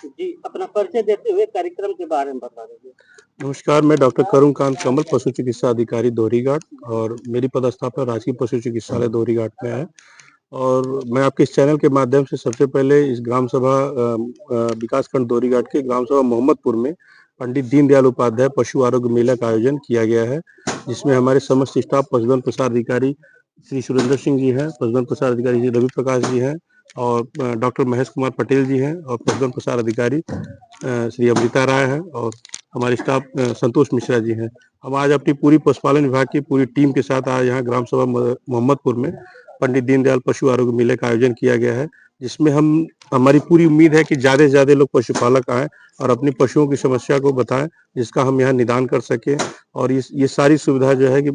जी, अपना परिचय देते हुए कार्यक्रम के बारे में बता दीजिए। नमस्कार, मैं डॉक्टर करुणकांत कमल, पशु चिकित्सा अधिकारी दोहरीघाट और मेरी पदस्थापना राजकीय पशु चिकित्सालय दोहरीघाट में है। और मैं आपके इस चैनल के माध्यम से सबसे पहले इस ग्राम सभा विकासखंड दोहरीघाट के ग्राम सभा मोहम्मदपुर में पंडित दीनदयाल उपाध्याय पशु आरोग्य मेला का आयोजन किया गया है, जिसमें हमारे समस्त स्टाफ पशुधन प्रसार अधिकारी श्री सुरेंद्र सिंह जी हैं, पशुधन प्रसार अधिकारी श्री रवि प्रकाश जी हैं और डॉक्टर महेश कुमार पटेल जी हैं और पशुधन प्रसार अधिकारी श्री अमृता राय हैं और हमारे स्टाफ संतोष मिश्रा जी हैं। हम आज अपनी पूरी पशुपालन विभाग की पूरी टीम के साथ आज यहाँ ग्राम सभा मोहम्मदपुर में पंडित दीनदयाल पशु आरोग्य मेले का आयोजन किया गया है, जिसमें हमारी पूरी उम्मीद है कि ज़्यादा से ज़्यादा लोग पशुपालक आएँ और अपनी पशुओं की समस्या को बताएं, जिसका हम यहाँ निदान कर सकें। और ये सारी सुविधा जो है कि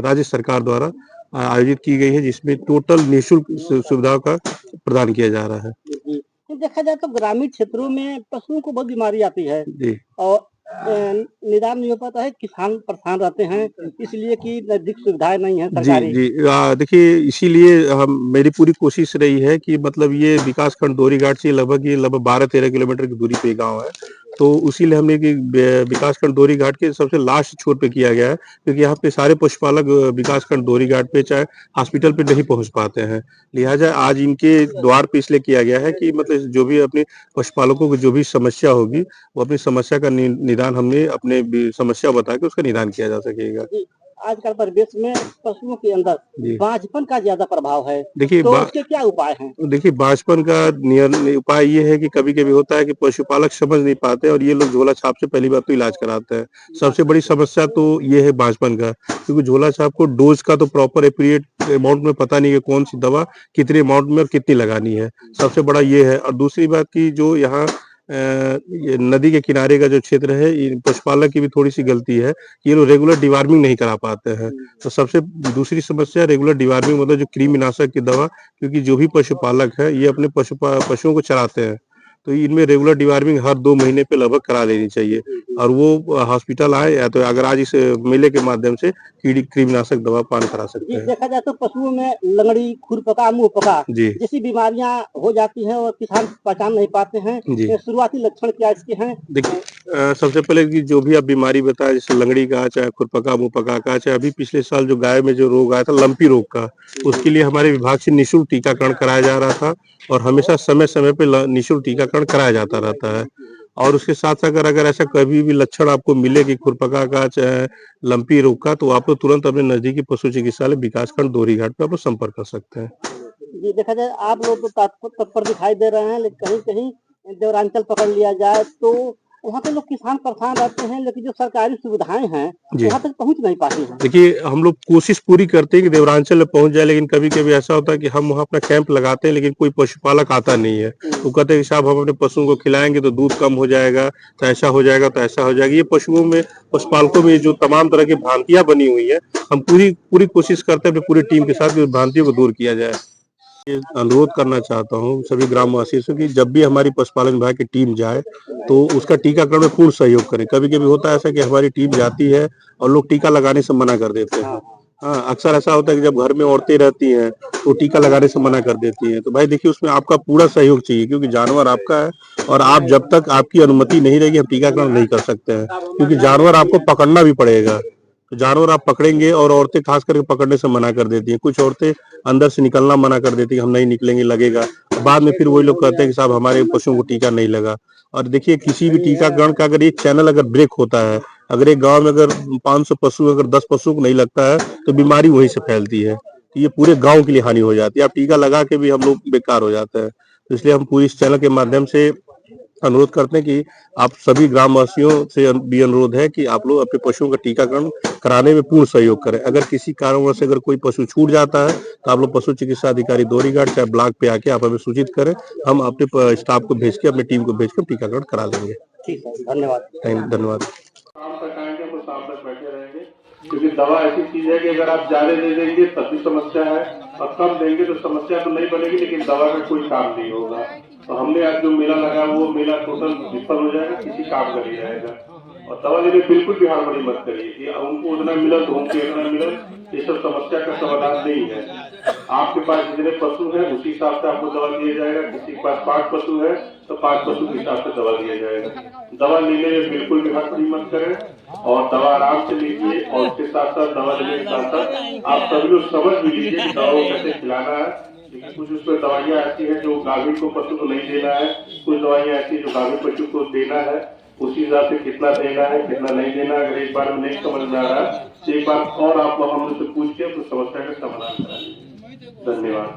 राज्य सरकार द्वारा आयोजित की गई है, जिसमें टोटल निःशुल्क सुविधाओं का प्रदान किया जा रहा है। तो देखा जाए तो ग्रामीण क्षेत्रों में पशुओं को बहुत बीमारी आती है जी और निदान नहीं हो पाता है, किसान परेशान रहते हैं इसलिए कि नजदीक सुविधाएं नहीं है जी सरकारी। जी देखिए, इसीलिए हम मेरी पूरी कोशिश रही है कि मतलब ये विकासखंड दोहरीघाट से लगभग 12-13 किलोमीटर की दूरी पे गांव है, तो उसीलिए हमने कि विकासखंड दोहरीघाट के सबसे लास्ट छोर पे किया गया है, क्योंकि यहाँ पे सारे पशुपालक विकासखंड दोहरीघाट पे चाहे हॉस्पिटल पे नहीं पहुंच पाते हैं। लिहाजा आज इनके द्वार पे इसलिए किया गया है कि मतलब जो भी अपने पशुपालकों को जो भी समस्या होगी, वो अपनी समस्या का निदान हमने अपने समस्या बता के उसका निदान किया जा सकेगा। आजकल परिवेश में पशुओं के अंदर बांझपन का ज्यादा प्रभाव है, देखिए तो उसके क्या उपाय हैं? देखिए, बांझपन का उपाय ये है कि कभी-कभी होता है कि पशुपालक समझ नहीं पाते और ये लोग झोला छाप से पहली बात तो इलाज कराते हैं। सबसे बड़ी समस्या तो ये है बांझपन का, क्योंकि झोला छाप को डोज का तो प्रॉपर एप्रोप्रिएट अमाउंट में पता नहीं है कौन सी दवा कितने अमाउंट में और कितनी लगानी है। सबसे बड़ा ये है। और दूसरी बात की जो यहाँ ये नदी के किनारे का जो क्षेत्र है, इन पशुपालक की भी थोड़ी-सी गलती है, ये लोग रेगुलर डिवॉर्मिंग नहीं करा पाते हैं। तो सबसे दूसरी समस्या रेगुलर डिवॉर्मिंग मतलब जो कृमिनाशक की दवा, क्योंकि जो भी पशुपालक है ये अपने पशुओं को चराते हैं, तो इनमें रेगुलर डिवॉर्मिंग हर 2 महीने पे लगभग करा लेनी चाहिए। और वो हॉस्पिटल आए या तो अगर आज इस मेले के माध्यम से कृमिनाशक दवा पान करा सकते हैं। देखा जाए तो पशुओं में लगड़ी, खुरपका, मुंहपका जी जैसी बीमारियां हो जाती हैं और किसान पहचान नहीं पाते हैं। जी शुरुआती लक्षण क्या इसके हैं? देखिए, सबसे पहले कि जो भी आप बीमारी बताए, जैसे लंगड़ी का, चाहे खुरपका मुंहपका का, चाहे अभी पिछले साल जो गाय में जो रोग आया था लंपी रोग का, उसके लिए हमारे विभाग से निःशुल्क टीकाकरण कराया जा रहा था और हमेशा समय-समय पे निःशुल्क टीकाकरण कराया जाता रहता है। और उसके साथ अगर ऐसा कभी भी लक्षण आपको मिले कि खुरपका का चाहे लंपी रोग का, तो आप लोग तुरंत अपने नजदीकी पशु चिकित्सालय विकासखंड दोहरीघाट पे आप लोग संपर्क कर सकते हैं। जी, देखा जाए आप लोग तो तत्पर दिखाई दे रहे हैं, लेकिन कहीं-कहीं देवरांचल पकड़ लिया जाए तो वहाँ पे लोग किसान परेशान रहते हैं, लेकिन जो सरकारी सुविधाएं हैं वहाँ तक पहुँच नहीं पाती हैं। देखिए, हम लोग कोशिश पूरी करते हैं कि देवरांचल में पहुंच जाए, लेकिन कभी-कभी ऐसा होता है कि हम वहाँ अपना कैंप लगाते हैं, लेकिन कोई पशुपालक आता नहीं है। वो कहते हैं कि साहब हम अपने पशुओं को खिलाएंगे तो दूध कम हो जाएगा, तो ऐसा हो जाएगा, तो ऐसा हो जाएगा। ये पशुपालकों में जो तमाम तरह की भ्रांतियां बनी हुई है, हम पूरी कोशिश करते हैं अपनी पूरी टीम के साथ कि उस भ्रांतियों को दूर किया जाए। ये अनुरोध करना चाहता हूँ सभी ग्रामवासियों से कि जब भी हमारी पशुपालन विभाग की टीम जाए तो उसका टीकाकरण में पूर्ण सहयोग करें। कभी-कभी होता है ऐसा कि हमारी टीम जाती है और लोग टीका लगाने से मना कर देते हैं। हाँ, अक्सर ऐसा होता है कि जब घर में औरतें रहती हैं तो टीका लगाने से मना कर देती हैं। तो भाई देखिए, उसमें आपका पूरा सहयोग चाहिए, क्योंकि जानवर आपका है और आप जब तक आपकी अनुमति नहीं रहेगी हम टीकाकरण नहीं कर सकते हैं, क्योंकि जानवर आपको पकड़ना भी पड़ेगा। तो जानवर आप पकड़ेंगे और औरतें खास करके पकड़ने से मना कर देती हैं। कुछ औरतें अंदर से निकलना मना कर देती है, हम नहीं निकलेंगे, लगेगा। बाद में फिर वही लोग कहते हैं कि साहब हमारे पशुओं को टीका नहीं लगा। और देखिए, किसी भी टीकाकरण का अगर एक चैनल अगर ब्रेक होता है, अगर एक गांव में अगर 500 पशु अगर 10 पशु को नहीं लगता है तो बीमारी वहीं से फैलती है, तो ये पूरे गांव के लिए हानि हो जाती है। आप टीका लगा के भी हम लोग बेकार हो जाते हैं। तो इसलिए हम पूरी इस चैनल के माध्यम से अनुरोध करते हैं कि आप सभी ग्रामवासियों से भी अनुरोध है कि आप लोग अपने पशुओं का टीकाकरण कराने में पूर्ण सहयोग करें। अगर किसी कारणवश अगर कोई पशु छूट जाता है तो आप लोग पशु चिकित्सा अधिकारी दोहरीघाट चाहे ब्लॉक पे आके आप हमें सूचित करें, हम अपने स्टाफ को भेज के अपनी टीम को भेज के टीकाकरण करा लेंगे। ठीक है, धन्यवाद। धन्यवाद। शाम तक आएंगे तो शाम तक बैठे रहेंगे, क्योंकि दवा ऐसी चीज है कि अगर आप ज्यादा दे देंगे तब भी समस्या है और कम देंगे तो समस्या तो नहीं बनेगी, लेकिन दवा में कोई काम नहीं होगा। तो हमने आज जो मेला लगा वो मेला टोटल विफल हो जाएगा, किसी काम का नहीं रहेगा। और दवा लेने बिल्कुल भी हड़बड़ी मत करिए कि उनको उतना मिला तो उनको इतना मिला, ये सब समस्या का समाधान नहीं है। आपके पास जितने पशु हैं उसी हिसाब से आपको दवा दिया जाएगा। किसी के पास 5 पशु है तो 5 पशु के हिसाब से दवा दिया जाएगा। दवा लेने में बिल्कुल भी हड़बड़ी मत करें और दवा आराम से लीजिए। और उसके साथ साथ दवा लेने के साथ साथ आप सभी लोग समझ भी लीजिए कि दवा को कैसे खिलाना है, क्योंकि कुछ उसमें दवाइयाँ ऐसी है जो गाभिन को पशु को नहीं देना है, कुछ दवाइयाँ ऐसी जो गाभिन पशु को देना है, उसी हिसाब से कितना देना है कितना नहीं देना। अगर एक बार में नहीं समझ में आ रहा है तो एक बार और आप हम से पूछ के उस समस्या का समाधान करा लीजिए। धन्यवाद।